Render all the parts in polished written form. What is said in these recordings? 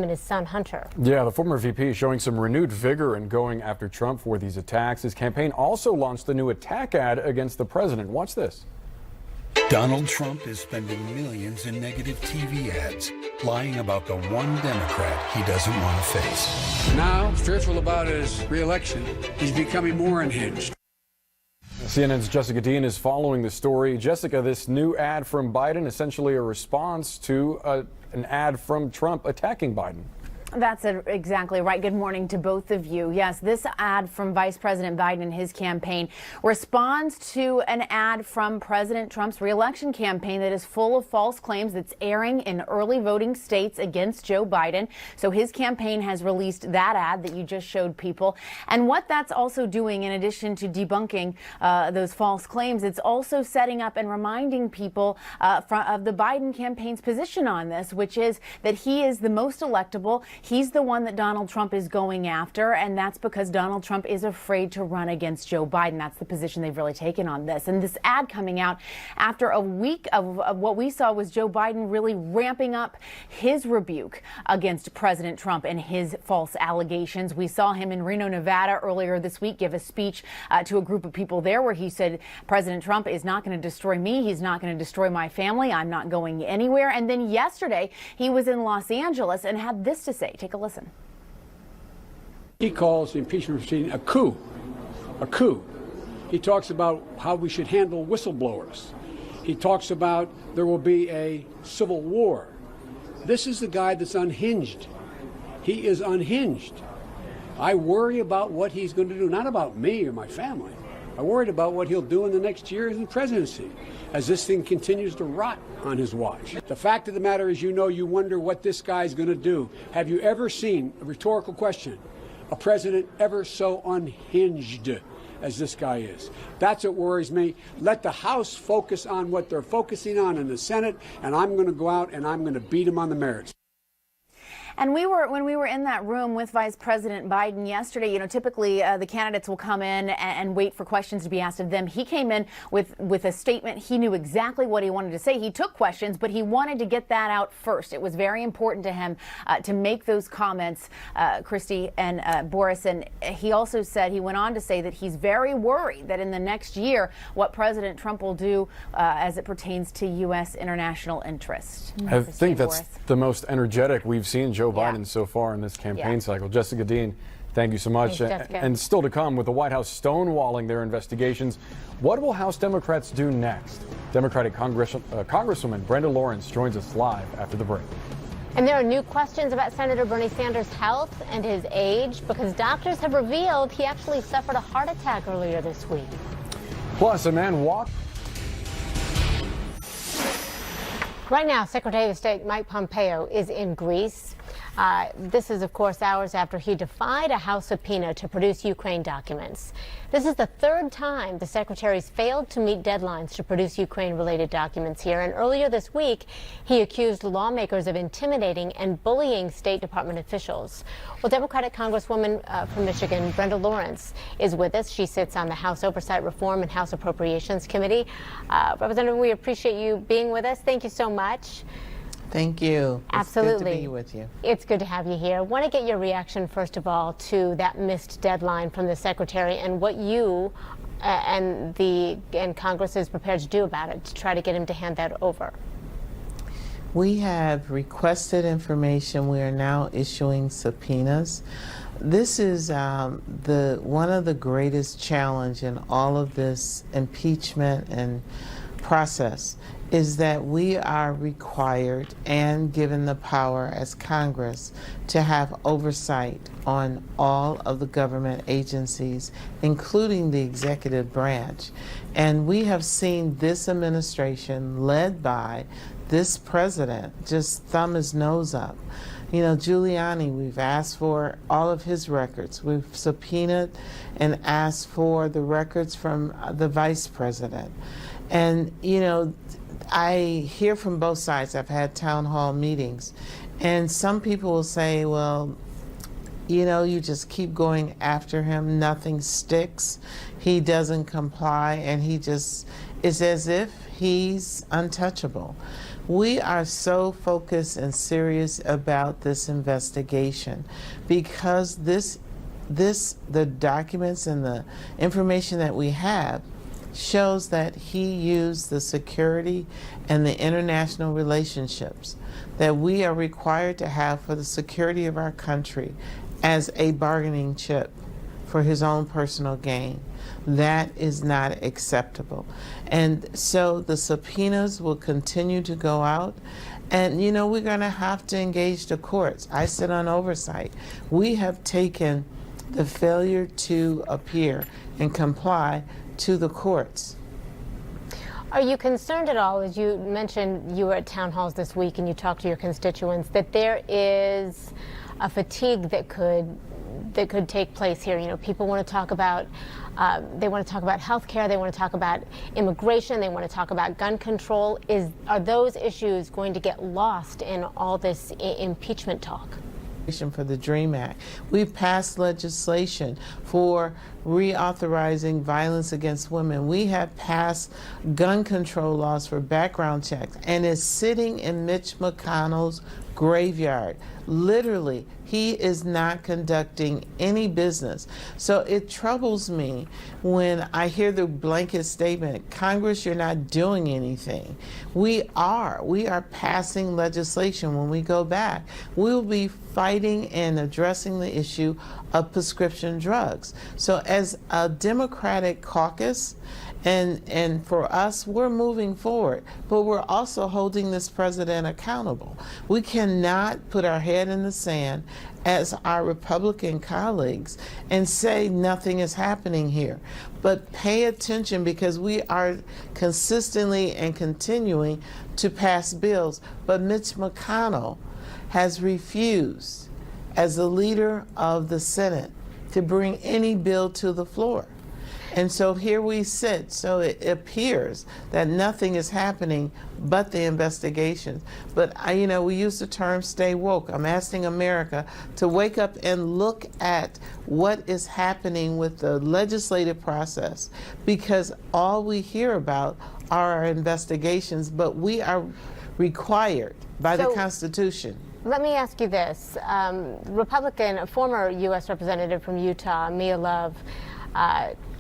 him and his son Hunter. Yeah, the former VP is showing some renewed vigor in going after Trump for these attacks. His campaign also launched a new attack ad against the president. Watch this. Donald Trump is spending millions in negative TV ads, lying about the one Democrat he doesn't want to face. Now, fearful about his re-election, he's becoming more unhinged. CNN's Jessica Dean is following the story. Jessica, this new ad from Biden, essentially a response to an ad from Trump attacking Biden. That's exactly right. Good morning to both of you. Yes, this ad from Vice President Biden and his campaign responds to an ad from President Trump's reelection campaign that is full of false claims that's airing in early voting states against Joe Biden. So his campaign has released that ad that you just showed people. And what that's also doing, in addition to debunking those false claims, it's also setting up and reminding people of the Biden campaign's position on this, which is that he is the most electable. He's the one that Donald Trump is going after, and that's because Donald Trump is afraid to run against Joe Biden. That's the position they've really taken on this. And this ad coming out after a week of what we saw was Joe Biden really ramping up his rebuke against President Trump and his false allegations. We saw him in Reno, Nevada earlier this week give a speech to a group of people there where he said, President Trump is not going to destroy me. He's not going to destroy my family. I'm not going anywhere. And then yesterday he was in Los Angeles and had this to say. Take a listen. He calls the impeachment proceeding a coup. A coup. He talks about how we should handle whistleblowers. He talks about there will be a civil war. This is the guy that's unhinged. He is unhinged. I worry about what he's going to do, not about me or my family. I worried about what he'll do in the next year in the presidency as this thing continues to rot on his watch. The fact of the matter is, you wonder what this guy's going to do. Have you ever seen, a rhetorical question, a president ever so unhinged as this guy is? That's what worries me. Let the House focus on what they're focusing on in the Senate, and I'm going to go out and I'm going to beat him on the merits. And when we were in that room with Vice President Biden yesterday, typically the candidates will come in and wait for questions to be asked of them. He came in with a statement. He knew exactly what he wanted to say. He took questions, but he wanted to get that out first. It was very important to him to make those comments, Christy and Boris. And he also said, he went on to say that he's very worried that in the next year, what President Trump will do as it pertains to U.S. international interest. I think that's the most energetic we've seen Joe Biden Yeah. so far in this campaign cycle. Jessica Dean, thank you so much. Thanks, and still to come, with the White House stonewalling their investigations, what will House Democrats do next? Democratic Congresswoman Brenda Lawrence joins us live after the break. And there are new questions about Senator Bernie Sanders' health and his age, because doctors have revealed he actually suffered a heart attack earlier this week. Plus, a man walked. Right now, Secretary of State Mike Pompeo is in Greece. This is, of course, hours after he defied a House subpoena to produce Ukraine documents. This is the third time the secretary's failed to meet deadlines to produce Ukraine-related documents here. And earlier this week, he accused lawmakers of intimidating and bullying State Department officials. Well, Democratic Congresswoman from Michigan, Brenda Lawrence, is with us. She sits on the House Oversight Reform and House Appropriations Committee. Representative, we appreciate you being with us. Thank you so much. Thank you. Absolutely. It's good to be with you. It's good to have you here. I want to get your reaction, first of all, to that missed deadline from the Secretary and what you and Congress is prepared to do about it to try to get him to hand that over. We have requested information. We are now issuing subpoenas. This is one of the greatest challenge in all of this impeachment and process is that we are required and given the power as Congress to have oversight on all of the government agencies, including the executive branch. And we have seen this administration led by this president just thumb his nose up. Giuliani, we've asked for all of his records. We've subpoenaed and asked for the records from the vice president. And, I hear from both sides. I've had town hall meetings. And some people will say, well, you just keep going after him. Nothing sticks. He doesn't comply, and he just it's as if he's untouchable. We are so focused and serious about this investigation because the documents and the information that we have shows that he used the security and the international relationships that we are required to have for the security of our country as a bargaining chip for his own personal gain. That is not acceptable. And so the subpoenas will continue to go out. And, you know, we're going to have to engage the courts. I sit on oversight. We have taken the failure to appear and comply to the courts. Are you concerned at all, as you mentioned you were at town halls this week and you talked to your constituents, that there is a fatigue that could take place here? You know, people want to talk about they want to talk about health care, they want to talk about immigration, they want to talk about gun control. Are those issues going to get lost in all this impeachment talk? For the DREAM Act. We've passed legislation for reauthorizing violence against women. We have passed gun control laws for background checks, and it's sitting in Mitch McConnell's graveyard. Literally, he is not conducting any business. So it troubles me when I hear the blanket statement, Congress, you're not doing anything. We are passing legislation. When we go back, we'll be fighting and addressing the issue of prescription drugs. So as a Democratic caucus, and for us, we're moving forward, but we're also holding this president accountable. We cannot put our head in the sand as our Republican colleagues and say nothing is happening here. But pay attention, because we are consistently and continuing to pass bills. But Mitch McConnell has refused, as the leader of the Senate, to bring any bill to the floor. And so here we sit. So it appears that nothing is happening but the investigations. But we use the term stay woke. I'm asking America to wake up and look at what is happening with the legislative process, because all we hear about are our investigations, but we are required by the Constitution. Let me ask you this. A former U.S. representative from Utah, Mia Love,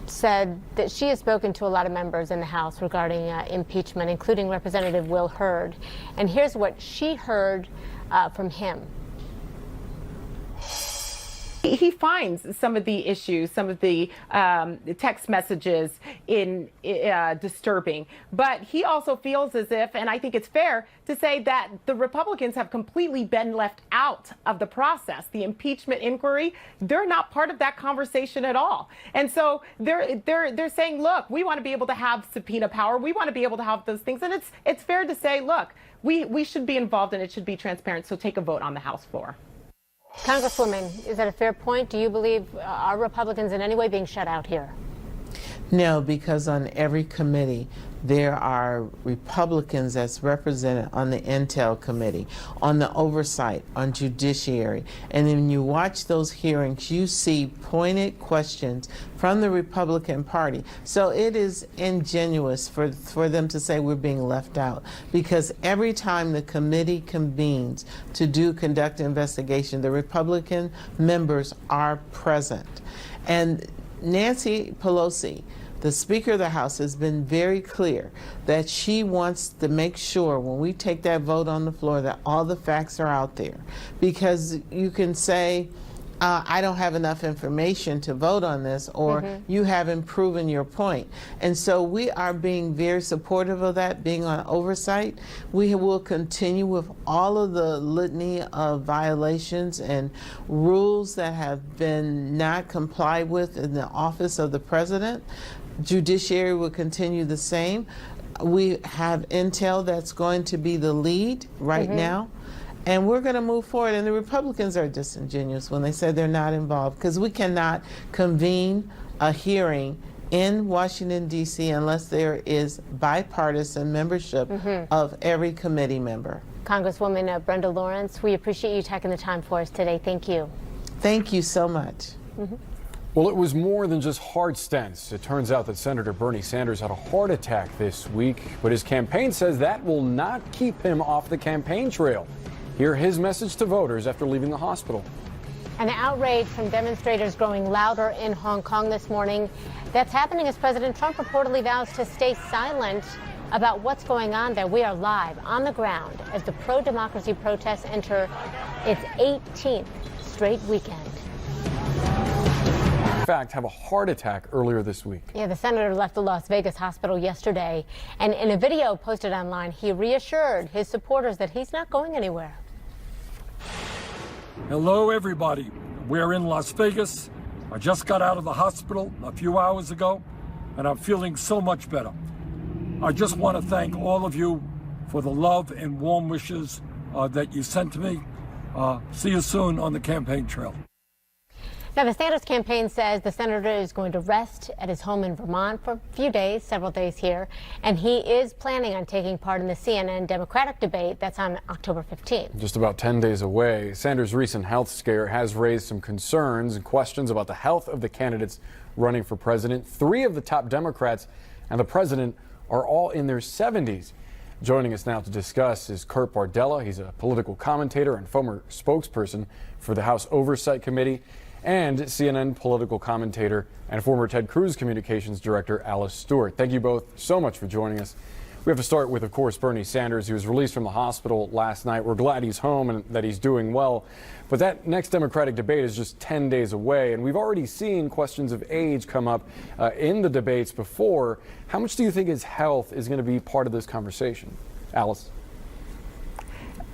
said that she has spoken to a lot of members in the House regarding impeachment, including Representative Will Hurd. And here's what she heard from him. He finds some of the issues, some of the text messages disturbing. But he also feels as if, and I think it's fair to say, that the Republicans have completely been left out of the process. The impeachment inquiry, they're not part of that conversation at all. And so they're saying, look, we want to be able to have subpoena power. We want to be able to have those things. And it's fair to say, look, we should be involved and it should be transparent. So take a vote on the House floor. Congresswoman, is that a fair point? Do you believe are Republicans in any way being shut out here? No, because on every committee there are Republicans that's represented on the Intel Committee, on the Oversight, on Judiciary. And when you watch those hearings, you see pointed questions from the Republican Party. So it is ingenuous for them to say we're being left out, because every time the committee convenes to conduct an investigation, the Republican members are present. And Nancy Pelosi, the Speaker of the House, has been very clear that she wants to make sure when we take that vote on the floor that all the facts are out there. Because you can say, I don't have enough information to vote on this, or you haven't proven your point. And so we are being very supportive of that, being on oversight. We will continue with all of the litany of violations and rules that have been not complied with in the office of the president. Judiciary will continue the same. We have Intel that's going to be the lead right now. And we're going to move forward. And the Republicans are disingenuous when they say they're not involved, because we cannot convene a hearing in Washington, D.C. unless there is bipartisan membership of every committee member. Congresswoman Brenda Lawrence, we appreciate you taking the time for us today. Thank you. Thank you so much. Well, it was more than just heart stents. It turns out that Senator Bernie Sanders had a heart attack this week, but his campaign says that will not keep him off the campaign trail. Hear his message to voters after leaving the hospital. And the outrage from demonstrators growing louder in Hong Kong this morning. That's happening as President Trump reportedly vows to stay silent about what's going on there. We are live on the ground as the pro-democracy protests enter its 18th straight weekend. In fact, have a heart attack earlier this week. Yeah, the senator left the Las Vegas hospital yesterday, and in a video posted online, he reassured his supporters that he's not going anywhere. Hello, everybody. We're in Las Vegas. I just got out of the hospital a few hours ago, and I'm feeling so much better. I just want to thank all of you for the love and warm wishes that you sent to me. See you soon on the campaign trail. Now, the Sanders campaign says the senator is going to rest at his home in Vermont for a few days, several days here, and he is planning on taking part in the CNN Democratic debate that's on October 15th. Just about 10 days away, Sanders' recent health scare has raised some concerns and questions about the health of the candidates running for president. 3 of the top Democrats and the president are all in their 70s. Joining us now to discuss is Kurt Bardella. He's a political commentator and former spokesperson for the House Oversight Committee, and CNN political commentator and former Ted Cruz communications director Alice Stewart. Thank you both so much for joining us. We have to start with, of course, Bernie Sanders. He was released from the hospital last night. We're glad he's home and that he's doing well. But that next Democratic debate is just 10 days away, and we've already seen questions of age come up in the debates before. How much do you think his health is going to be part of this conversation? Alice?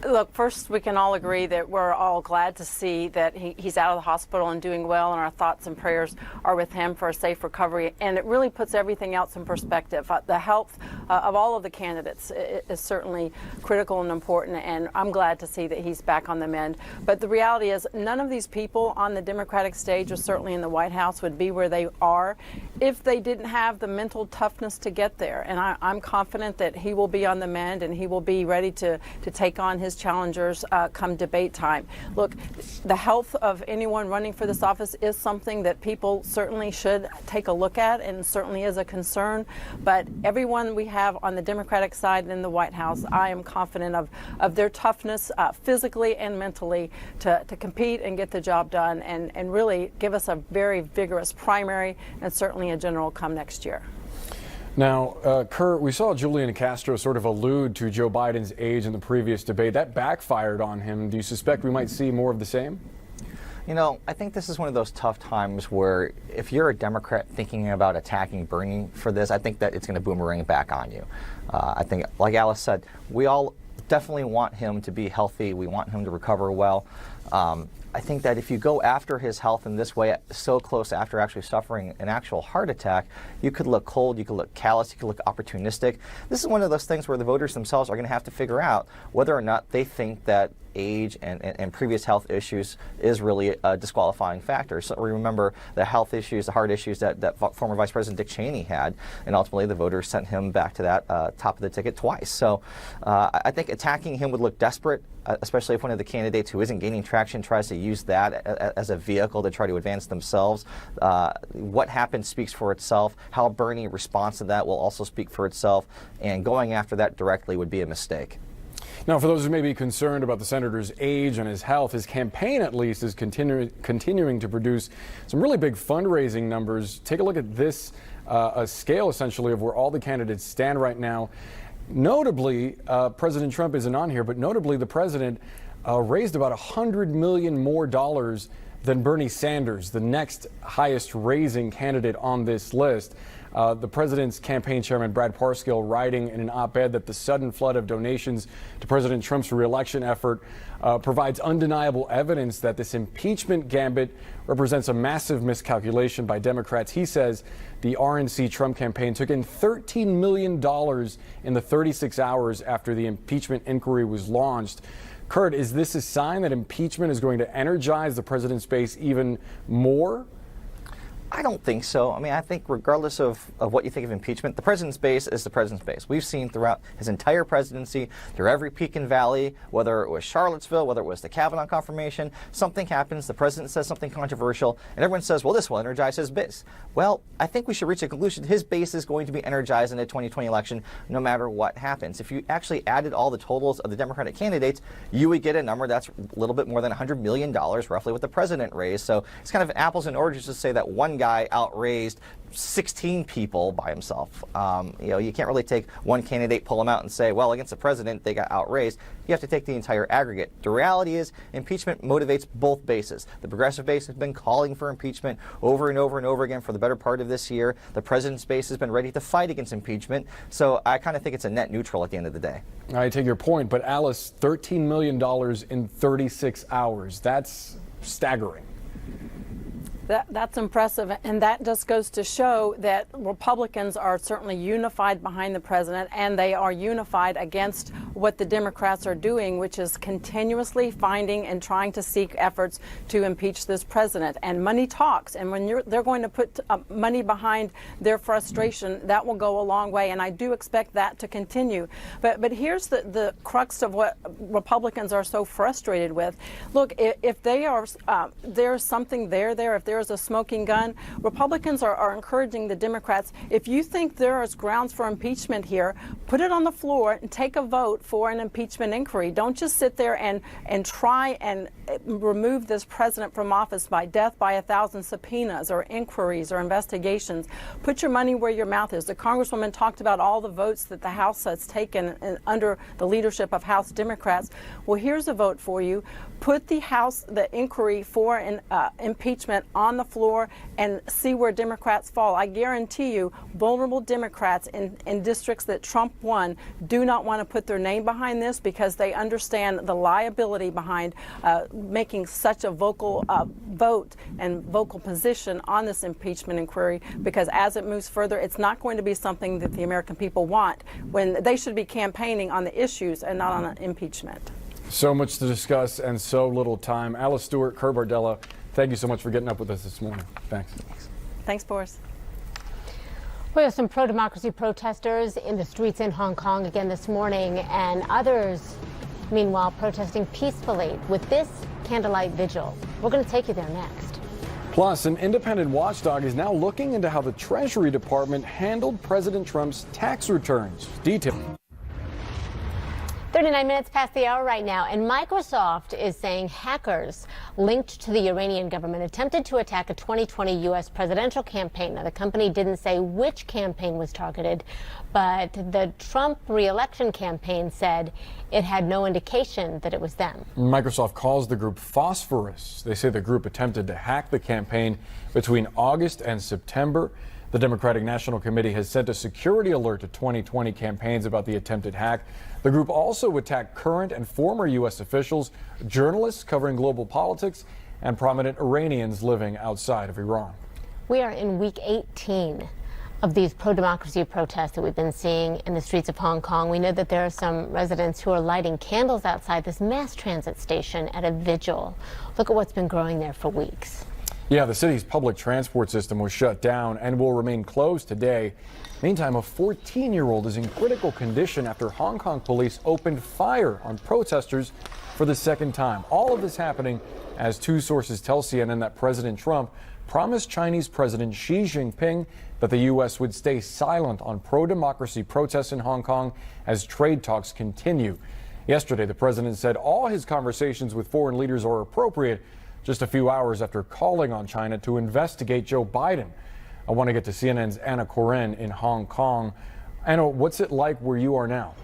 Look, first, we can all agree that we're all glad to see that he's out of the hospital and doing well, and our thoughts and prayers are with him for a safe recovery. And it really puts everything else in perspective. The health of all of the candidates is certainly critical and important, and I'm glad to see that he's back on the mend. But the reality is, none of these people on the Democratic stage, or certainly in the White House, would be where they are if they didn't have the mental toughness to get there. And I'm confident that he will be on the mend and he will be ready to take on his challengers come debate time. Look, the health of anyone running for this office is something that people certainly should take a look at, and certainly is a concern. But everyone we have on the Democratic side in the White House, I am confident of their toughness physically and mentally to compete and get the job done and really give us a very vigorous primary and certainly a general come next year. Now, Kurt, we saw Julian Castro sort of allude to Joe Biden's age in the previous debate. That backfired on him. Do you suspect we might see more of the same? You know, I think this is one of those tough times where if you're a Democrat thinking about attacking Bernie for this, I think that it's going to boomerang back on you. I think, like Alice said, we all definitely want him to be healthy. We want him to recover well. I think that if you go after his health in this way, so close after actually suffering an actual heart attack, you could look cold, you could look callous, you could look opportunistic. This is one of those things where the voters themselves are going to have to figure out whether or not they think that age and previous health issues is really a disqualifying factor. So we remember the health issues, the heart issues that former Vice President Dick Cheney had, and ultimately the voters sent him back to that top of the ticket twice. So I think attacking him would look desperate, especially if one of the candidates who isn't gaining traction tries to use that as a vehicle to try to advance themselves. What happened speaks for itself. How Bernie responds to that will also speak for itself, and going after that directly would be a mistake. Now, for those who may be concerned about the senator's age and his health, his campaign at least is continuing to produce some really big fundraising numbers. Take a look at this, a scale essentially of where all the candidates stand right now. Notably, President Trump isn't on here, but notably the president raised about $100 million more than Bernie Sanders, the next highest raising candidate on this list. The president's campaign chairman, Brad Parscale, writing in an op-ed that the sudden flood of donations to President Trump's re-election effort provides undeniable evidence that this impeachment gambit represents a massive miscalculation by Democrats. He says the RNC Trump campaign took in $13 million in the 36 hours after the impeachment inquiry was launched. Kurt, is this a sign that impeachment is going to energize the president's base even more? I don't think so. I mean, I think regardless of what you think of impeachment, the president's base is the president's base. We've seen throughout his entire presidency, through every peak and valley, whether it was Charlottesville, whether it was the Kavanaugh confirmation, something happens, the president says something controversial, and everyone says, well, this will energize his base. Well, I think we should reach a conclusion. His base is going to be energized in the 2020 election no matter what happens. If you actually added all the totals of the Democratic candidates, you would get a number that's a little bit more than $100 million, roughly what the president raised. So it's kind of apples and oranges to say that one guy outraised 16 people by himself. You can't really take one candidate, pull him out and say, well, against the president, they got outraised. You have to take the entire aggregate. The reality is impeachment motivates both bases. The progressive base has been calling for impeachment over and over and over again for the better part of this year. The president's base has been ready to fight against impeachment. So I kind of think it's a net neutral at the end of the day. I take your point, but Alice, $13 million in 36 hours. That's staggering. That's impressive, and that just goes to show that Republicans are certainly unified behind the president, and they are unified against what the Democrats are doing, which is continuously finding and trying to seek efforts to impeach this president. And money talks, and when they're going to put money behind their frustration, that will go a long way, and I do expect that to continue. But here's the crux of what Republicans are so frustrated with. Look, if they are there's something there, if there's a smoking gun, Republicans are encouraging the Democrats, if you think there is grounds for impeachment here, put it on the floor and take a vote for an impeachment inquiry. Don't just sit there and try and remove this president from office by death by 1,000 subpoenas or inquiries or investigations. Put your money where your mouth is. The Congresswoman talked about all the votes that the House has taken under the leadership of House Democrats. Well, here's a vote for you. Put the inquiry for an impeachment on the floor and see where Democrats fall. I guarantee you, vulnerable Democrats in districts that Trump won do not want to put their name behind this because they understand the liability behind making such a vocal vote and vocal position on this impeachment inquiry, because as it moves further, it's not going to be something that the American people want when they should be campaigning on the issues and not on an impeachment. So much to discuss and so little time. Alice Stewart, Kerr Bardella, thank you so much for getting up with us this morning. Thanks. Thanks, Boris. We have some pro-democracy protesters in the streets in Hong Kong again this morning, and others, meanwhile, protesting peacefully with this candlelight vigil. We're going to take you there next. Plus, an independent watchdog is now looking into how the Treasury Department handled President Trump's tax returns. Details. 39 minutes past the hour right now, and Microsoft is saying hackers linked to the Iranian government attempted to attack a 2020 U.S. presidential campaign. Now, the company didn't say which campaign was targeted, but the Trump re-election campaign said it had no indication that it was them. Microsoft calls the group Phosphorus. They say the group attempted to hack the campaign between August and September. The Democratic National Committee has sent a security alert to 2020 campaigns about the attempted hack. The group also attacked current and former U.S. officials, journalists covering global politics, and prominent Iranians living outside of Iran. We are in week 18 of these pro-democracy protests that we've been seeing in the streets of Hong Kong. We know that there are some residents who are lighting candles outside this mass transit station at a vigil. Look at what's been growing there for weeks. Yeah, the city's public transport system was shut down and will remain closed today. Meantime, a 14-year-old is in critical condition after Hong Kong police opened fire on protesters for the second time. All of this happening as two sources tell CNN that President Trump promised Chinese President Xi Jinping that the U.S. would stay silent on pro-democracy protests in Hong Kong as trade talks continue. Yesterday, the president said all his conversations with foreign leaders are appropriate, just a few hours after calling on China to investigate Joe Biden. I want to get to CNN's Anna Koren in Hong Kong. Anna, what's it like where you are now?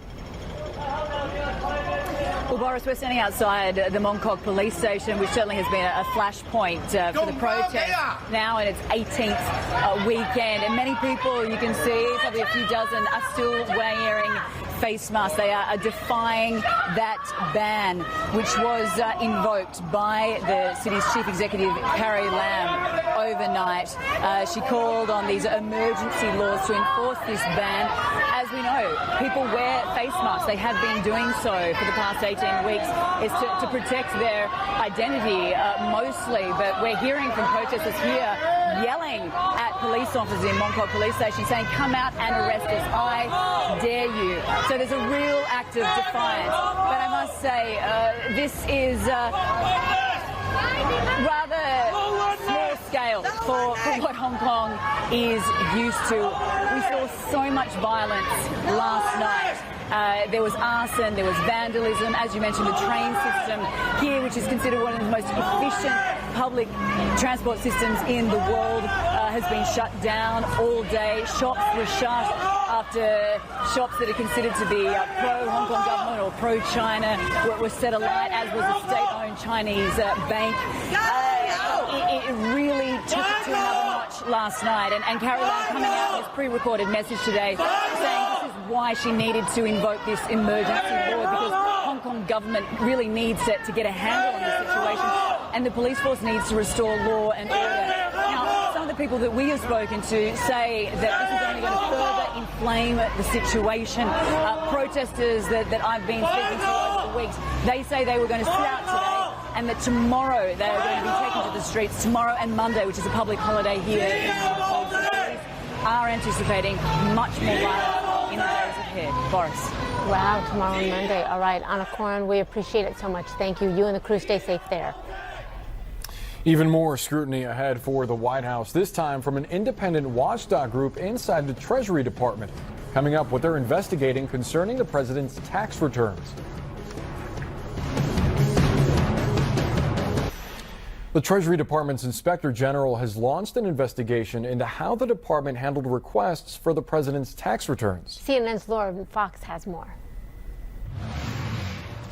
Well, Boris, we're standing outside the Mong Kok police station, which certainly has been a flashpoint for the protest now in its 18th weekend. And many people, you can see, probably a few dozen, are still wearing face masks. They are defying that ban, which was invoked by the city's chief executive, Carrie Lam, overnight. She called on these emergency laws to enforce this ban. As we know, people wear face masks. They have been doing so for the past 18 weeks. It's to protect their identity mostly. But we're hearing from protesters here yelling at police officers in Mongkok police station saying, come out and arrest us, I dare you. So there's a real act of defiance. But I must say, this is rather small scale for what Hong Kong is used to. We saw so much violence last night. There was arson, there was vandalism, as you mentioned, the train system here, which is considered one of the most efficient public transport systems in the world, has been shut down all day. Shops were shut after shops that are considered to be pro-Hong Kong government or pro-China were set alight, as was a state-owned Chinese bank. It really took it to another notch last night. And Carrie Lam coming out with his pre-recorded message today saying this is why she needed to invoke this emergency law, because Hong Kong government really needs to get a handle on the situation, and the police force needs to restore law and order. Now, some of the people that we have spoken to say that this is only going to further inflame the situation. Protesters that I've been speaking to over the weeks, they say they were going to sit out today, and that tomorrow they are going to be taken to the streets, tomorrow and Monday, which is a public holiday here in Hong Kong. So police are anticipating much more violence in the days ahead. Boris. Wow, tomorrow and Monday. All right, Anna Corin, we appreciate it so much. Thank you. You and the crew stay safe there. Even more scrutiny ahead for the White House, this time from an independent watchdog group inside the Treasury Department, coming up what they're investigating concerning the president's tax returns. The Treasury Department's Inspector General has launched an investigation into how the department handled requests for the president's tax returns. CNN's Lauren Fox has more.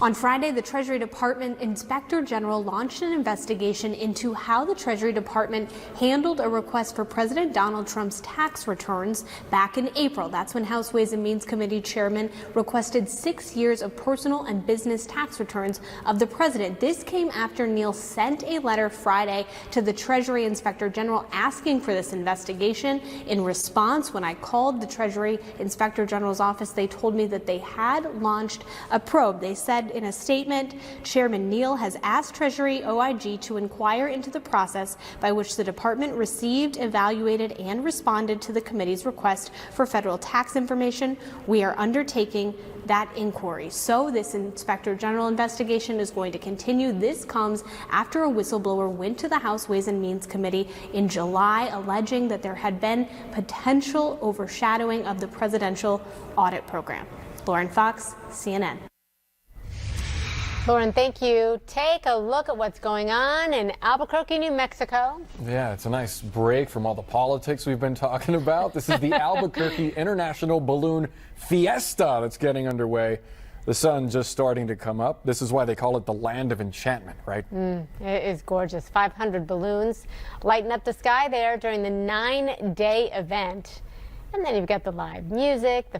On Friday, the Treasury Department Inspector General launched an investigation into how the Treasury Department handled a request for President Donald Trump's tax returns back in April. That's when House Ways and Means Committee Chairman requested 6 years of personal and business tax returns of the president. This came after Neal sent a letter Friday to the Treasury Inspector General asking for this investigation. In response, when I called the Treasury Inspector General's office, they told me that they had launched a probe. They said in a statement, Chairman Neal has asked Treasury OIG to inquire into the process by which the department received, evaluated, and responded to the committee's request for federal tax information. We are undertaking that inquiry. So this Inspector General investigation is going to continue. This comes after a whistleblower went to the House Ways and Means Committee in July alleging that there had been potential overshadowing of the presidential audit program. Lauren Fox, CNN. Lauren, thank you. Take a look at what's going on in Albuquerque, New Mexico. Yeah, it's a nice break from all the politics we've been talking about. This is the Albuquerque International Balloon Fiesta that's getting underway. The sun's just starting to come up. This is why they call it the land of enchantment, right? It is gorgeous. 500 balloons lighten up the sky there during the 9-day event. And then you've got the live music, the